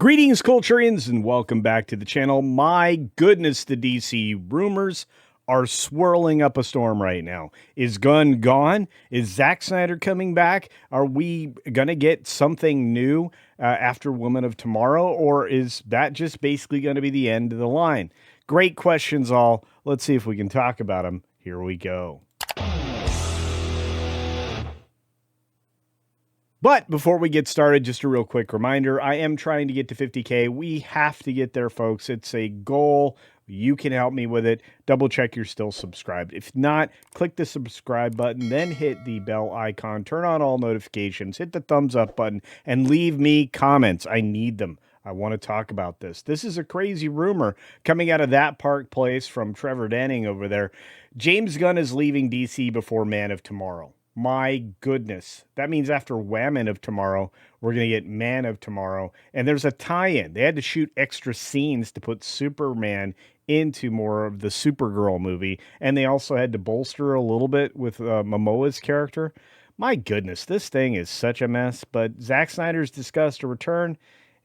Greetings, Culturians, and welcome back to the channel. My goodness, the DC rumors are swirling up a storm right now. Is Gunn gone? Is Zack Snyder coming back? Are we going to get something new after Woman of Tomorrow? Or is that just basically going to be the end of the line? Great questions all. Let's see if we can talk about them. Here we go. But before we get started, just a real quick reminder, I am trying to get to 50K. We have to get there, folks. It's a goal. You can help me with it. Double check you're still subscribed. If not, click the subscribe button, then hit the bell icon, turn on all notifications, hit the thumbs up button, and leave me comments. I need them. I want to talk about this. This is a crazy rumor coming out of ThatParkPlace from Trevor Denning over there. James Gunn is leaving DC before Man of Tomorrow. My goodness. That means after Woman of Tomorrow, we're going to get Man of Tomorrow. And there's a tie-in. They had to shoot extra scenes to put Superman into more of the Supergirl movie. And they also had to bolster a little bit with Mamoa's character. My goodness, this thing is such a mess. But Zack Snyder's discussed a return.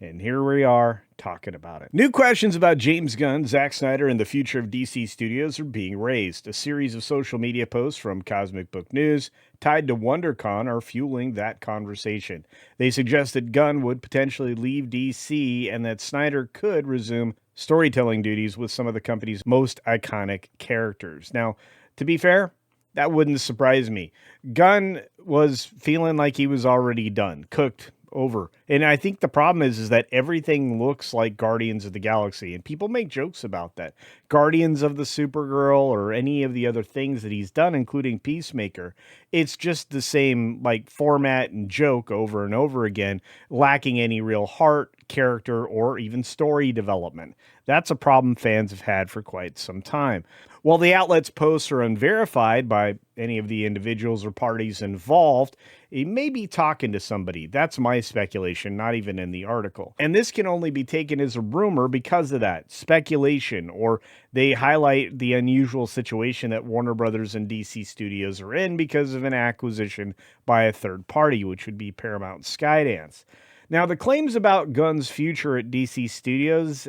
And here we are talking about it. New questions about James Gunn, Zack Snyder, and the future of DC Studios are being raised. A series of social media posts from Cosmic Book News tied to WonderCon are fueling that conversation. They suggest that Gunn would potentially leave DC and that Snyder could resume storytelling duties with some of the company's most iconic characters. Now, to be fair, that wouldn't surprise me. Gunn was feeling like he was already done, cooked, over. And I think the problem is that everything looks like Guardians of the Galaxy, and people make jokes about that. Guardians of the Supergirl or any of the other things that he's done, including Peacemaker, it's just the same like format and joke over and over again, lacking any real heart, character, or even story development. That's a problem fans have had for quite some time. While the outlet's posts are unverified by any of the individuals or parties involved, he may be talking to somebody. That's my speculation, not even in the article. And this can only be taken as a rumor because of that speculation, or they highlight the unusual situation that Warner Brothers and DC Studios are in because of an acquisition by a third party, which would be Paramount Skydance. Now, the claims about Gunn's future at DC Studios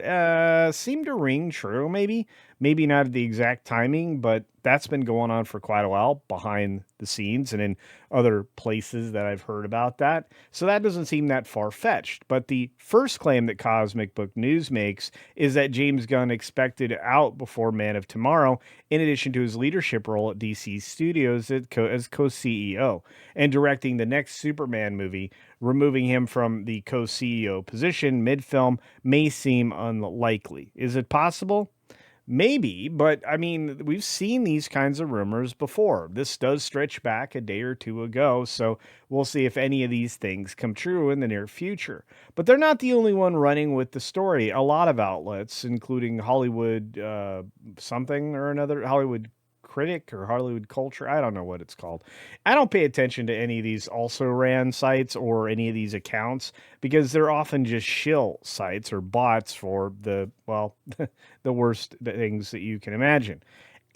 seem to ring true, maybe. Maybe not at the exact timing, but that's been going on for quite a while behind the scenes and in other places that I've heard about that. So that doesn't seem that far-fetched. But the first claim that Cosmic Book News makes is that James Gunn expected out before Man of Tomorrow, in addition to his leadership role at DC Studios as co-CEO and directing the next Superman movie. Removing him from the co-CEO position mid-film may seem unlikely. Is it possible? Maybe, but I mean, we've seen these kinds of rumors before. This does stretch back a day or two ago, so we'll see if any of these things come true in the near future. But they're not the only one running with the story. A lot of outlets, including Hollywood something or another, Hollywood Critic or Hollywood Culture, I don't know what it's called. I don't pay attention to any of these also ran sites or any of these accounts because they're often just shill sites or bots for the, well, the worst things that you can imagine.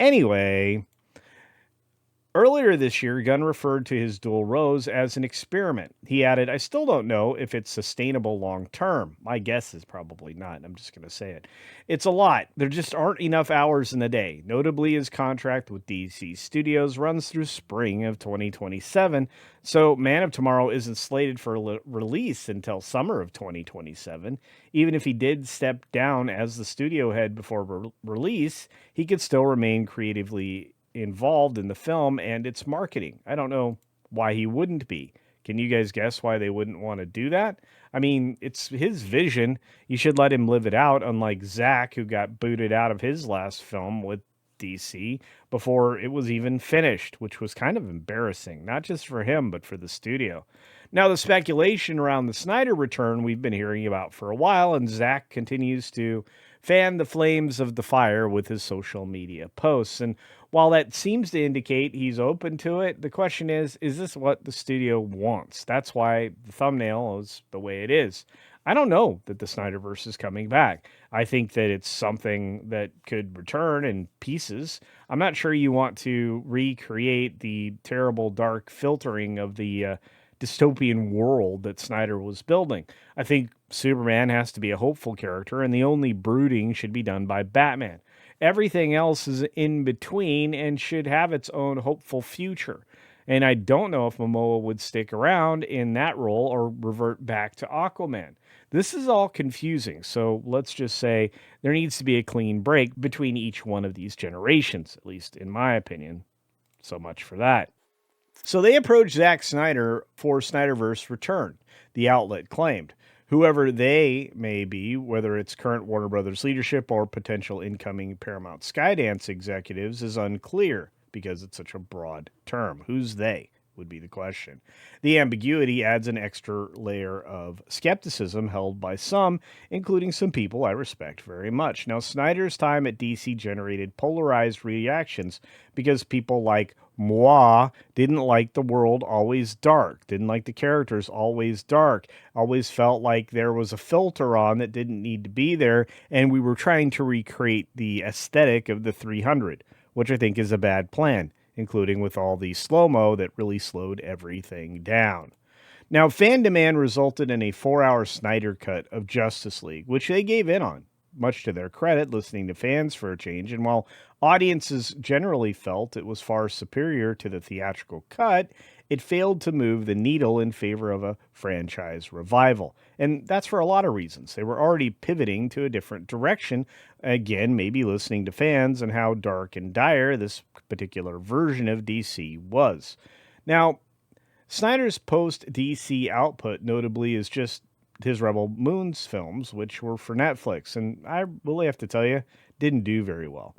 Anyway, earlier this year, Gunn referred to his dual roles as an experiment. He added, "I still don't know if it's sustainable long term." My guess is probably not. I'm just going to say it. It's a lot. There just aren't enough hours in the day. Notably, his contract with DC Studios runs through spring of 2027, so Man of Tomorrow isn't slated for release until summer of 2027. Even if he did step down as the studio head before release, he could still remain creatively involved in the film and its marketing. I don't know why he wouldn't be. Can you guys guess why they wouldn't want to do that? I mean, it's his vision. You should let him live it out, unlike Zack, who got booted out of his last film with DC before it was even finished, which was kind of embarrassing, not just for him, but for the studio. Now, the speculation around the Snyder return we've been hearing about for a while, and Zack continues to fan the flames of the fire with his social media posts. And while that seems to indicate he's open to it, the question is this what the studio wants? That's why the thumbnail is the way it is. I don't know that the Snyderverse is coming back. I think that it's something that could return in pieces. I'm not sure you want to recreate the terrible dark filtering of the dystopian world that Snyder was building. I think Superman has to be a hopeful character, and the only brooding should be done by Batman. Everything else is in between and should have its own hopeful future. And I don't know if Momoa would stick around in that role or revert back to Aquaman. This is all confusing, so let's just say there needs to be a clean break between each one of these generations, at least in my opinion. So much for that. So they approached Zack Snyder for Snyderverse Return, the outlet claimed. Whoever they may be, whether it's current Warner Brothers leadership or potential incoming Paramount Skydance executives, is unclear because it's such a broad term. Who's they? Would be the question. The ambiguity adds an extra layer of skepticism held by some, including some people I respect very much. Now, Snyder's time at DC generated polarized reactions because people like Moi didn't like the world always dark, didn't like the characters always dark, always felt like there was a filter on that didn't need to be there, and we were trying to recreate the aesthetic of the 300, which I think is a bad plan, including with all the slow-mo that really slowed everything down. Now, fan demand resulted in a 4-hour Snyder cut of Justice League, which they gave in on, much to their credit, listening to fans for a change. And while audiences generally felt it was far superior to the theatrical cut, it failed to move the needle in favor of a franchise revival. And that's for a lot of reasons. They were already pivoting to a different direction. Again, maybe listening to fans and how dark and dire this particular version of DC was. Now, Snyder's post-DC output notably is just his Rebel Moons films, which were for Netflix. And I really have to tell you, didn't do very well.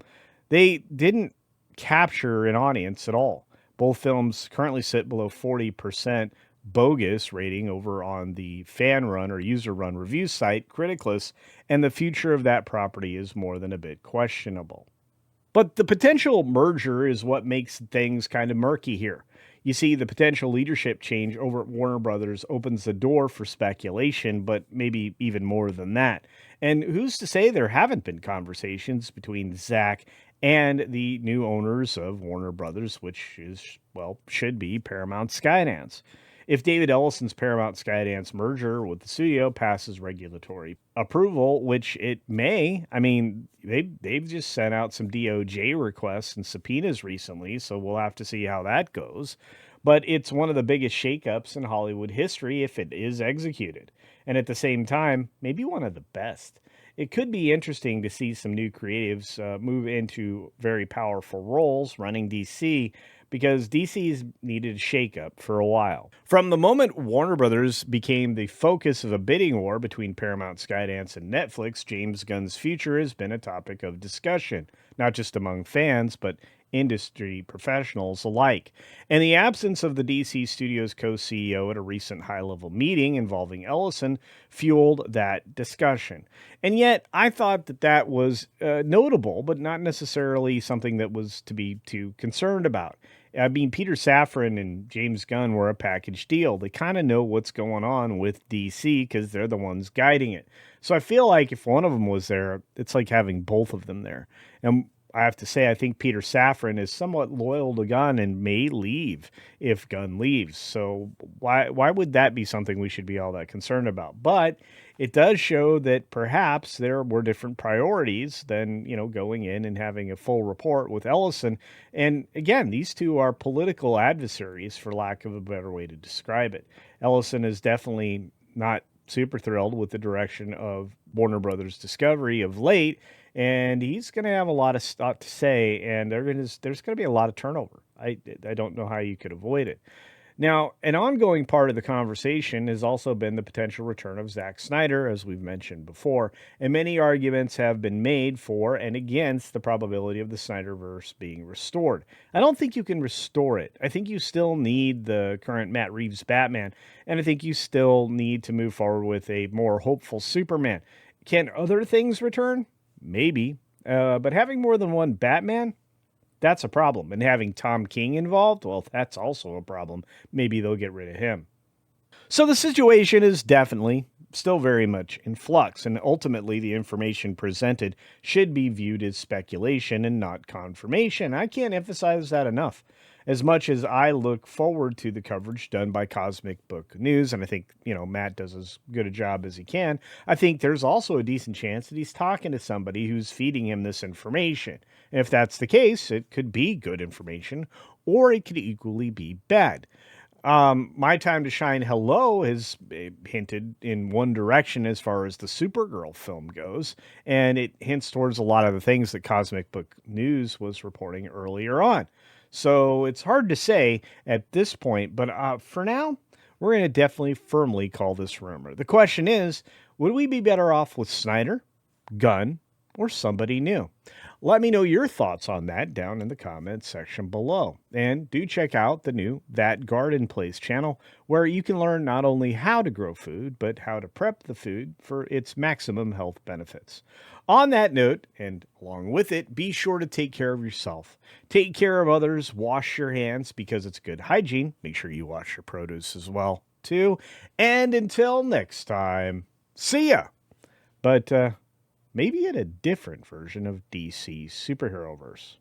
They didn't capture an audience at all. Both films currently sit below 40% bogus rating over on the fan run or user run review site Criticless, and the future of that property is more than a bit questionable. But the potential merger is what makes things kind of murky here. You see, the potential leadership change over at Warner Brothers opens the door for speculation, but maybe even more than that. And who's to say there haven't been conversations between Zack and the new owners of Warner Brothers, which is, well, should be Paramount Skydance. If David Ellison's Paramount Skydance merger with the studio passes regulatory approval, which it may, I mean, they've just sent out some DOJ requests and subpoenas recently, so we'll have to see how that goes. But it's one of the biggest shakeups in Hollywood history if it is executed. And at the same time, maybe one of the best. It could be interesting to see some new creatives move into very powerful roles running DC, because DC's needed a shakeup for a while. From the moment Warner Brothers became the focus of a bidding war between Paramount, Skydance, and Netflix, James Gunn's future has been a topic of discussion, not just among fans, but industry professionals alike. And the absence of the DC Studios co-CEO at a recent high-level meeting involving Ellison fueled that discussion. And yet, I thought that was notable, but not necessarily something that was to be too concerned about. I mean, Peter Safran and James Gunn were a package deal. They kind of know what's going on with DC because they're the ones guiding it. So I feel like if one of them was there, it's like having both of them there. And I have to say, I think Peter Safran is somewhat loyal to Gunn and may leave if Gunn leaves. So why would that be something we should be all that concerned about? But it does show that perhaps there were different priorities than, going in and having a full report with Ellison. And again, these two are political adversaries, for lack of a better way to describe it. Ellison is definitely not super thrilled with the direction of Warner Brothers Discovery of late, and he's going to have a lot of stuff to say, and there's going to be a lot of turnover. I don't know how you could avoid it. Now, an ongoing part of the conversation has also been the potential return of Zack Snyder, as we've mentioned before, and many arguments have been made for and against the probability of the Snyderverse being restored. I don't think you can restore it. I think you still need the current Matt Reeves Batman, and I think you still need to move forward with a more hopeful Superman. Can other things return? Maybe. But having more than one Batman, that's a problem. And having Tom King involved, well, that's also a problem. Maybe they'll get rid of him. So the situation is definitely still very much in flux, and ultimately the information presented should be viewed as speculation and not confirmation. I can't emphasize that enough. As much as I look forward to the coverage done by Cosmic Book News, and I think, Matt does as good a job as he can, I think there's also a decent chance that he's talking to somebody who's feeding him this information. And if that's the case, it could be good information, or it could equally be bad. My time to shine hello has hinted in one direction as far as the Supergirl film goes, and it hints towards a lot of the things that Cosmic Book News was reporting earlier on. So it's hard to say at this point, but for now, we're going to definitely firmly call this rumor. The question is, would we be better off with Snyder, Gunn, or somebody new? Let me know your thoughts on that down in the comments section below. And do check out the new ThatParkPlace channel, where you can learn not only how to grow food, but how to prep the food for its maximum health benefits. On that note, and along with it, be sure to take care of yourself. Take care of others, wash your hands because it's good hygiene. Make sure you wash your produce as well, too. And until next time, see ya! But, maybe in a different version of DC's superhero-verse.